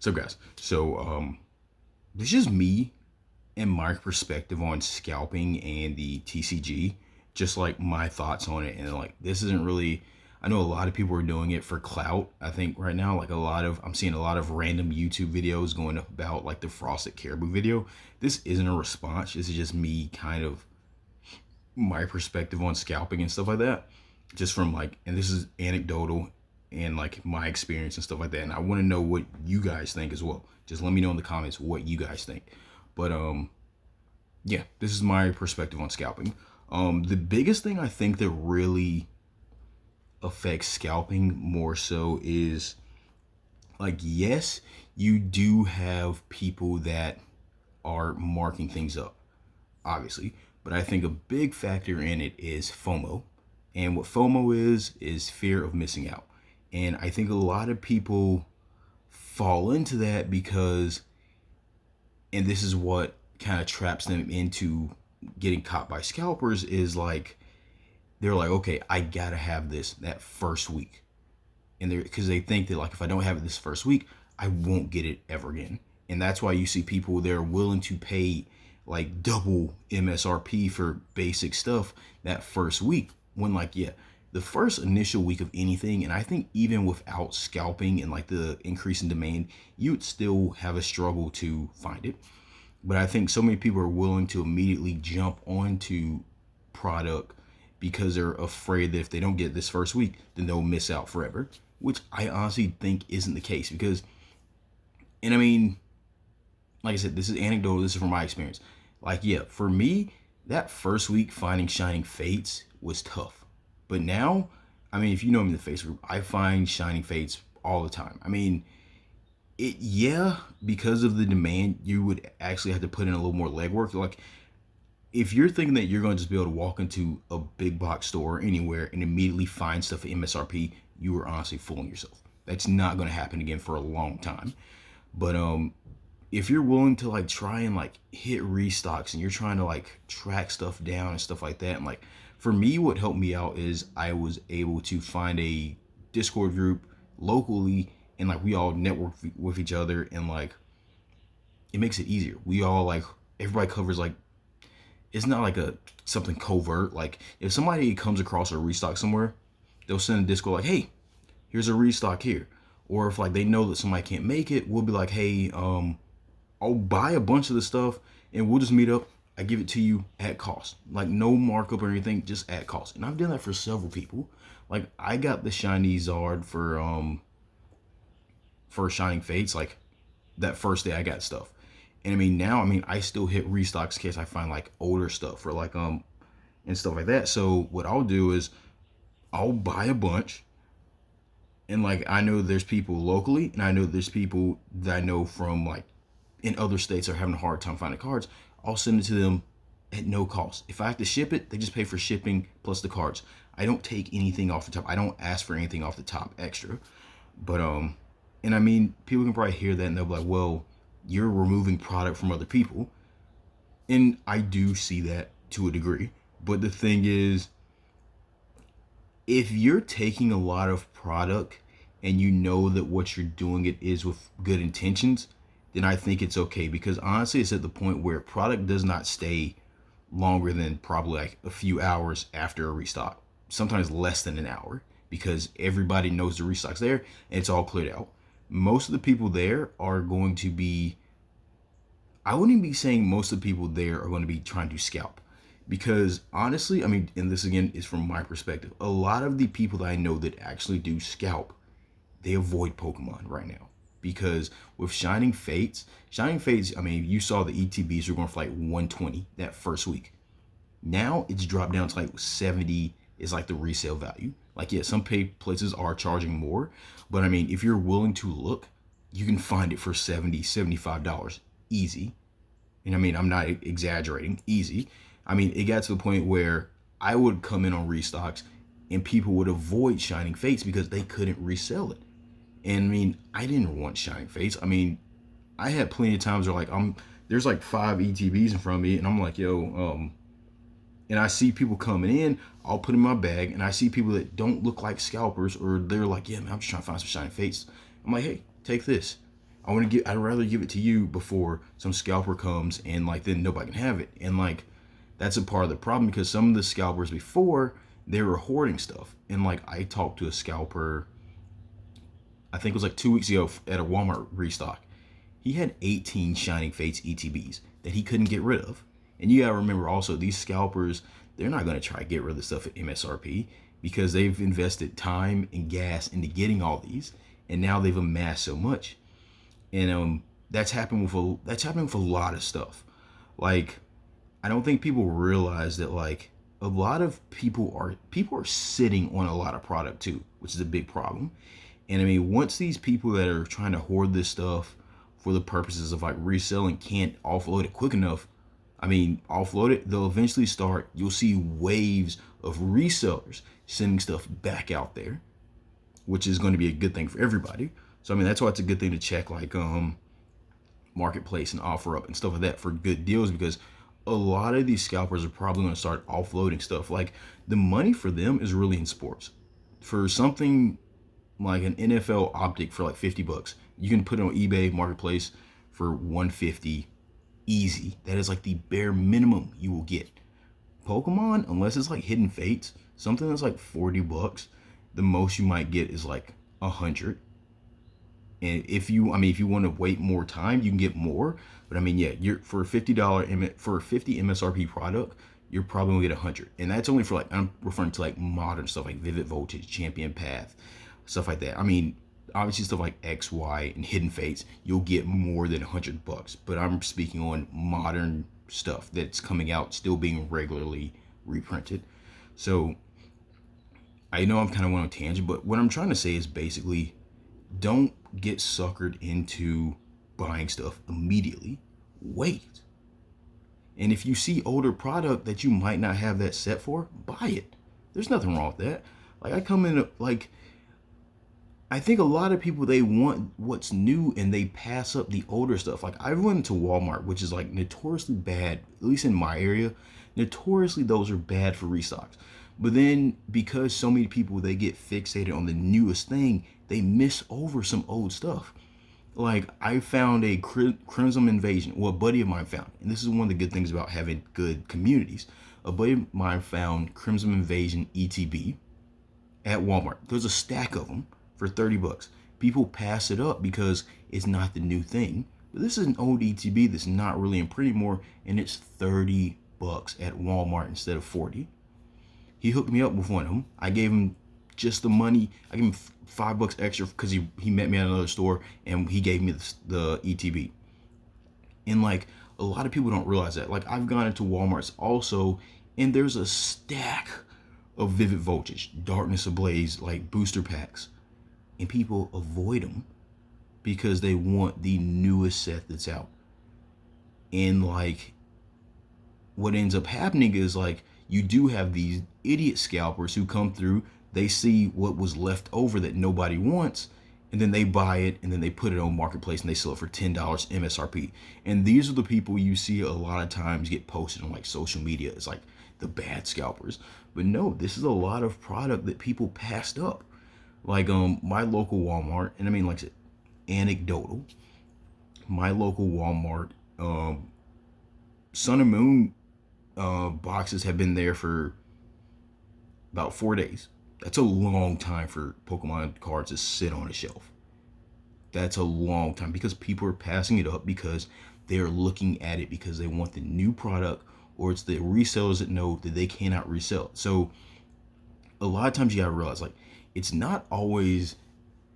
So guys, this is me and my perspective on scalping and the TCG, just like my thoughts on it. And like, this isn't really, I know a lot of people are doing it for clout. I think right now, like I'm seeing a lot of random YouTube videos going up about like the frosted caribou video. This isn't a response. This is just me kind of my perspective on scalping and stuff like that. Just from like, and this is anecdotal and like my experience and stuff like that. And I want to know what you guys think as well. Just let me know in the comments what you guys think. But yeah, this is my perspective on scalping. The biggest thing I think that really affects scalping more so is like, yes, you do have people that are marking things up, obviously, but I think a big factor in it is FOMO. And what FOMO is fear of missing out. And I think a lot of people fall into that because, and this is what kind of traps them into getting caught by scalpers, is like they're like, okay, I gotta have this that first week, and they're because they think that like if I don't have it this first week, I won't get it ever again. And that's why you see people they're willing to pay like double MSRP for basic stuff that first week, when like, yeah, the first initial week of anything, and I think even without scalping and like the increase in demand, you would still have a struggle to find it. But I think so many people are willing to immediately jump onto product because they're afraid that if they don't get this first week, then they'll miss out forever, which I honestly think isn't the case. Because, and I mean, like I said, this is anecdotal, this is from my experience. Like, yeah, for me, that first week finding Shining Fates was tough. But now, I mean, if you know me in the face group, I find Shining Fates all the time. I mean, yeah, because of the demand, you would actually have to put in a little more legwork. Like, if you're thinking that you're going to just be able to walk into a big box store anywhere and immediately find stuff at MSRP, you are honestly fooling yourself. That's not going to happen again for a long time. But if you're willing to like try and like hit restocks and you're trying to like track stuff down and stuff like that, and like for me, what helped me out is I was able to find a Discord group locally, and like we all network with each other, and like it makes it easier. We all like everybody covers like, it's not like a something covert. Like if somebody comes across a restock somewhere, they'll send a Discord like, hey, here's a restock here. Or if like they know that somebody can't make it, we'll be like, hey, I'll buy a bunch of the stuff and we'll just meet up. I give it to you at cost, like no markup or anything, just at cost. And I've done that for several people. Like I got the shiny Zard for Shining Fates like that first day I got stuff. And I mean now, I mean I still hit restocks in case I find like older stuff or like and stuff like that. So what I'll do is I'll buy a bunch, and like I know there's people locally, and I know there's people that I know from like in other states are having a hard time finding cards. I'll send it to them at no cost. If I have to ship it, they just pay for shipping plus the cards. I don't take anything off the top. I don't ask for anything off the top extra. But and I mean, people can probably hear that and they'll be like, well, you're removing product from other people. And I do see that to a degree. But the thing is, if you're taking a lot of product and you know that what you're doing it is with good intentions, then I think it's okay. Because honestly, it's at the point where product does not stay longer than probably like a few hours after a restock, sometimes less than an hour, because everybody knows the restock's there and it's all cleared out. Most of the people there are going to be, I wouldn't be saying most of the people there are going to be trying to scalp, because honestly, I mean, and this again is from my perspective, a lot of the people that I know that actually do scalp, they avoid Pokemon right now. Because with Shining Fates, I mean, you saw the ETBs were going for like 120 that first week. Now it's dropped down to like 70 is like the resale value. Like, yeah, some places are charging more, but I mean, if you're willing to look, you can find it for $70, $75 easy. And I mean, I'm not exaggerating, easy. I mean, it got to the point where I would come in on restocks and people would avoid Shining Fates because they couldn't resell it. And I mean, I didn't want Shining Fates. I mean, I had plenty of times where like there's like 5 ETBs in front of me, and I'm like, yo, and I see people coming in, I'll put in my bag, and I see people that don't look like scalpers, or they're like, yeah, man, I'm just trying to find some Shining Fates. I'm like, hey, take this. I'd rather give it to you before some scalper comes and like then nobody can have it. And like that's a part of the problem because some of the scalpers before they were hoarding stuff. And like I talked to a scalper, I think it was like 2 weeks ago at a Walmart restock. He had 18 Shining Fates ETBs that he couldn't get rid of. And you gotta remember also these scalpers, they're not gonna try to get rid of the stuff at MSRP because they've invested time and gas into getting all these, and now they've amassed so much. And that's happening with a lot of stuff. Like I don't think people realize that like a lot of people are sitting on a lot of product too, which is a big problem. And I mean, once these people that are trying to hoard this stuff for the purposes of like reselling can't offload it quick enough, I mean, offload it, they'll eventually start, you'll see waves of resellers sending stuff back out there, which is going to be a good thing for everybody. So I mean, that's why it's a good thing to check like marketplace and offer up and stuff like that for good deals, because a lot of these scalpers are probably going to start offloading stuff. Like the money for them is really in sports. For something like an NFL optic for like $50, you can put it on eBay marketplace for 150 easy. That is like the bare minimum you will get. Pokemon, unless it's like Hidden Fates, something that's like $40, the most you might get is like 100. And if you, I mean, if you want to wait more time, you can get more. But I mean, yeah, you're for a for a 50 MSRP product, you're probably gonna get 100. And that's only for like, I'm referring to like modern stuff like Vivid Voltage, Champion Path, stuff like that. I mean, obviously stuff like X, Y, and Hidden Fates, you'll get more than $100. But I'm speaking on modern stuff that's coming out, still being regularly reprinted. So I know I'm kind of went on a tangent, but what I'm trying to say is basically don't get suckered into buying stuff immediately. Wait. And if you see older product that you might not have that set for, buy it. There's nothing wrong with that. Like I come in like I think a lot of people, they want what's new and they pass up the older stuff. Like I went to Walmart, which is like notoriously bad, at least in my area. Notoriously, those are bad for restocks. But then because so many people, they get fixated on the newest thing, they miss over some old stuff. Like I found a Crimson Invasion, well, a buddy of mine found, and this is one of the good things about having good communities. A buddy of mine found Crimson Invasion ETB at Walmart. There's a stack of them for $30. People pass it up because it's not the new thing. But this is an old ETB that's not really in print anymore, and it's $30 at Walmart instead of 40. He hooked me up with one of them. I gave him just the money. I gave him $5 extra because he met me at another store and he gave me the ETB. And like a lot of people don't realize that. Like I've gone into Walmart's also, and there's a stack of Vivid Voltage, Darkness Ablaze, like booster packs, and people avoid them because they want the newest set that's out. And like what ends up happening is like you do have these idiot scalpers who come through, they see what was left over that nobody wants, and then they buy it and then they put it on marketplace and they sell it for $10 MSRP. And these are the people you see a lot of times get posted on like social media. It's like the bad scalpers. But no, this is a lot of product that people passed up. Like my local Walmart, and I mean like I said, anecdotal, my local Walmart, Sun and Moon boxes have been there for about 4 days. That's a long time for Pokemon cards to sit on a shelf. That's a long time because people are passing it up because they're looking at it because they want the new product, or it's the resellers that know that they cannot resell. So a lot of times you gotta realize like it's not always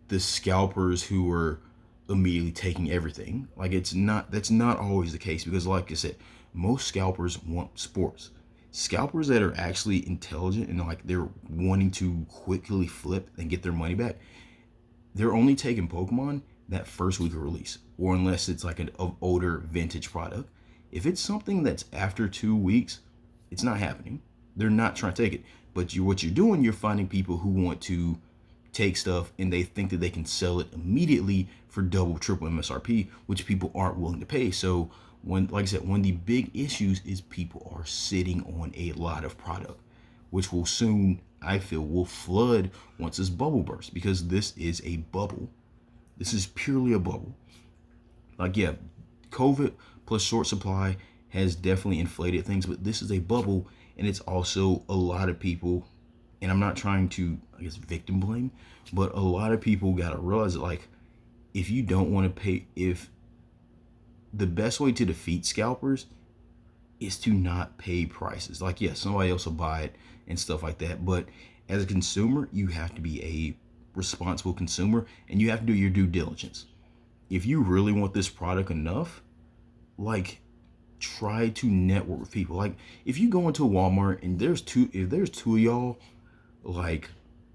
the scalpers who are immediately taking everything. Like that's not always the case because like I said, most scalpers want sports. Scalpers that are actually intelligent and like they're wanting to quickly flip and get their money back, they're only taking Pokemon that first week of release, or unless it's like an older vintage product. If it's something that's after 2 weeks, it's not happening. They're not trying to take it. But what you're doing, you're finding people who want to take stuff and they think that they can sell it immediately for double, triple MSRP, which people aren't willing to pay. So when, like I said, one of the big issues is people are sitting on a lot of product, which will soon, I feel, will flood once this bubble bursts, because this is a bubble. This is purely a bubble. Like, yeah, COVID plus short supply has definitely inflated things, but this is a bubble, and it's also a lot of people. And I'm not trying to, I guess, victim blame, but a lot of people gotta realize that, like, if you don't want to pay, if the best way to defeat scalpers is to not pay prices. Like, yes, somebody else will buy it and stuff like that, but as a consumer, you have to be a responsible consumer and you have to do your due diligence. If you really want this product enough, like, try to network with people. Like, if you go into a Walmart and if there's two of y'all, like,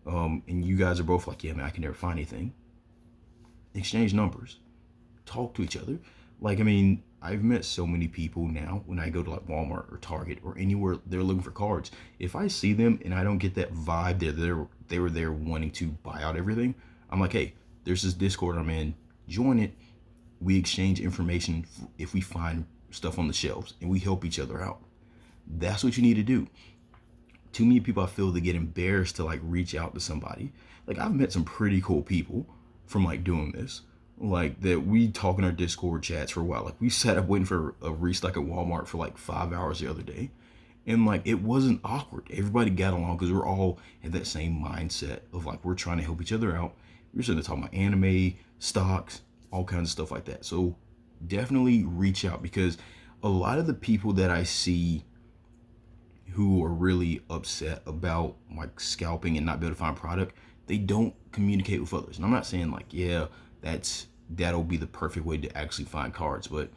and you guys are both like, yeah, man, I can never find anything. Exchange numbers, talk to each other. Like, I mean, I've met so many people now when I go to like Walmart or Target or anywhere they're looking for cards. If I see them and I don't get that vibe that they were there wanting to buy out everything, I'm like, hey, there's this Discord I'm in. Join it. We exchange information if we find stuff on the shelves and we help each other out. That's what you need to do. Too many people, I feel, they get embarrassed to like reach out to somebody. Like, I've met some pretty cool people from like doing this. Like, that we talk in our Discord chats for a while. Like, we sat up waiting for a restock at Walmart for like 5 hours the other day. And like, it wasn't awkward. Everybody got along because we're all in that same mindset of like, we're trying to help each other out. We're sitting there talking about anime, stocks, all kinds of stuff like that. So definitely reach out, because a lot of the people that I see who are really upset about like scalping and not be able to find product, they don't communicate with others. And I'm not saying like, yeah, that'll be the perfect way to actually find cards, but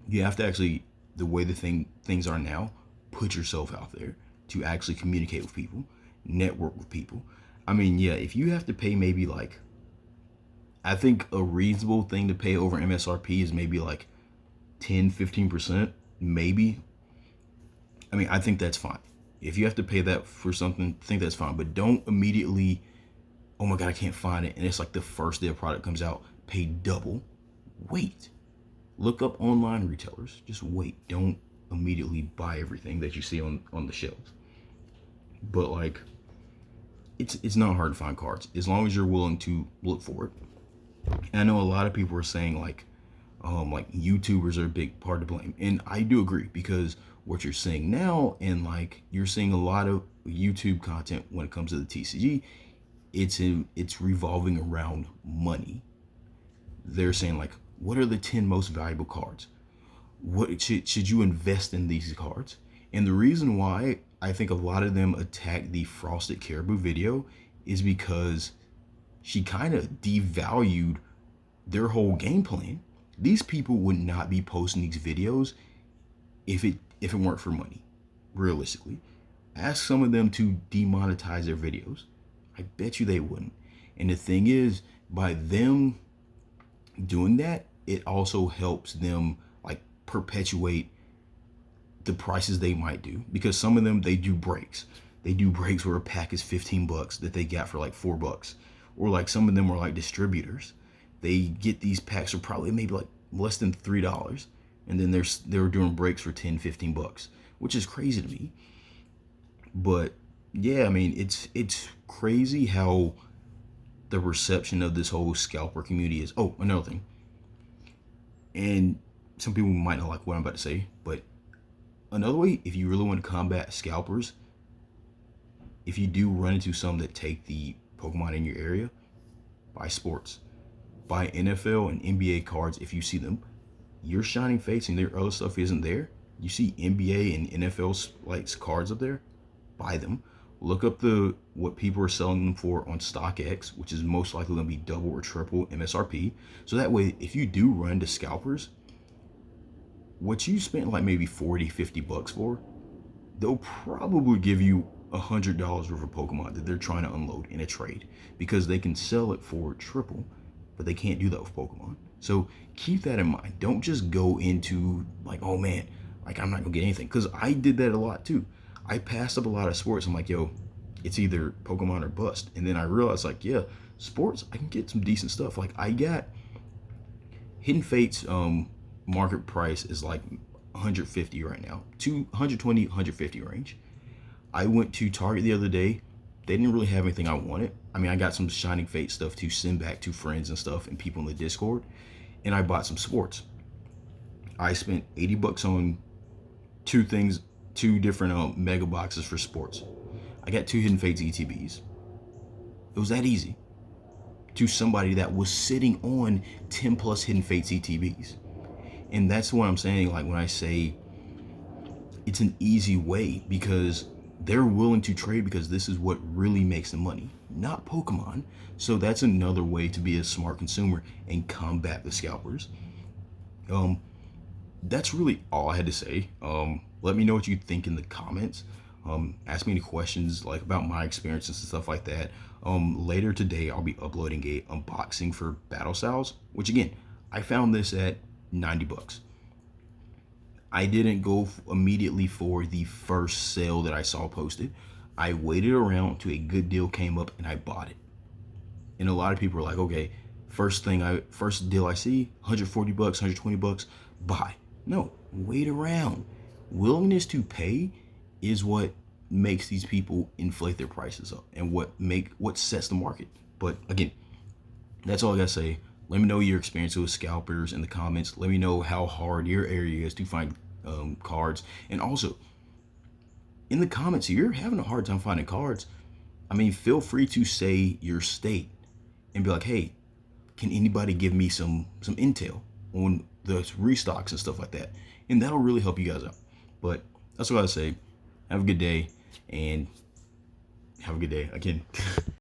you have to actually, the way things are now, put yourself out there to actually communicate with people, network with people. I mean, yeah, if you have to pay maybe like, I think a reasonable thing to pay over MSRP is maybe like 10-15%, maybe. I mean, I think that's fine. If you have to pay that for something, I think that's fine. But don't immediately, oh my God, I can't find it, and it's like the first day a product comes out, pay double. Wait. Look up online retailers. Just wait. Don't immediately buy everything that you see on the shelves. But like, it's not hard to find cards as long as you're willing to look for it. And I know a lot of people are saying like YouTubers are a big part to blame, and I do agree, because what you're seeing now, and like you're seeing a lot of YouTube content when it comes to the TCG, it's revolving around money. They're saying like, what are the 10 most valuable cards? What should you invest in these cards? And the reason why I think a lot of them attack the Frosted Caribou video is because she kind of devalued their whole game plan. These people would not be posting these videos if it weren't for money. Realistically, ask some of them to demonetize their videos. I bet you they wouldn't. And the thing is, by them doing that, it also helps them like perpetuate the prices they might do, because some of them, they do breaks. They do breaks where a pack is $15 that they got for like $4, or like some of them are like distributors. They get these packs for probably maybe like less than $3, and then they're doing breaks for $10-15, which is crazy to me. But yeah, I mean, it's crazy how the reception of this whole scalper community is. Oh, another thing, and some people might not like what I'm about to say, but another way, if you really want to combat scalpers, if you do run into some that take the Pokemon in your area, buy sports. Buy NFL and NBA cards if you see them. Your shining face and their other stuff isn't there. You see NBA and NFL like cards up there, buy them. Look up what people are selling them for on StockX, which is most likely going to be double or triple MSRP. So that way, if you do run to scalpers, what you spent like maybe $40-50 for, they'll probably give you $100 worth of Pokemon that they're trying to unload in a trade, because they can sell it for triple, but they can't do that with Pokemon. So keep that in mind. Don't just go into like, oh man, like I'm not gonna get anything, because I did that a lot too. I passed up a lot of sports. I'm like, yo, it's either Pokemon or bust. And then I realized like, yeah, sports, I can get some decent stuff. Like I got Hidden Fate's market price is like 150 right now, 120, 150 range. I went to Target the other day. They didn't really have anything I wanted. I mean, I got some Shining Fate stuff to send back to friends and stuff and people in the Discord. and I bought some sports. I spent $80 on two things, two different mega boxes for sports. I got two Hidden Fates ETBs. It was that easy to somebody that was sitting on 10 plus Hidden Fates ETBs. And that's what I'm saying, like when I say it's an easy way, because they're willing to trade because this is what really makes them money, not Pokemon. So that's another way to be a smart consumer and combat the scalpers. That's really all I had to say. Let me know what you think in the comments. Ask me any questions like about my experiences and stuff like that. Later today, I'll be uploading a unboxing for Battle Styles, which again, I found this at $90. I didn't go immediately for the first sale that I saw posted. I waited around till a good deal came up and I bought it. And a lot of people are like, okay, first deal I see, $140, $120, buy. No, wait around. Willingness to pay is what makes these people inflate their prices up and what sets the market. But again, that's all I gotta say. Let me know your experience with scalpers in the comments. Let me know how hard your area is to find cards. And also, in the comments, if you're having a hard time finding cards, I mean, feel free to say your state and be like, hey, can anybody give me some intel on the restocks and stuff like that? And that'll really help you guys out. But that's what I say. Have a good day, and have a good day again.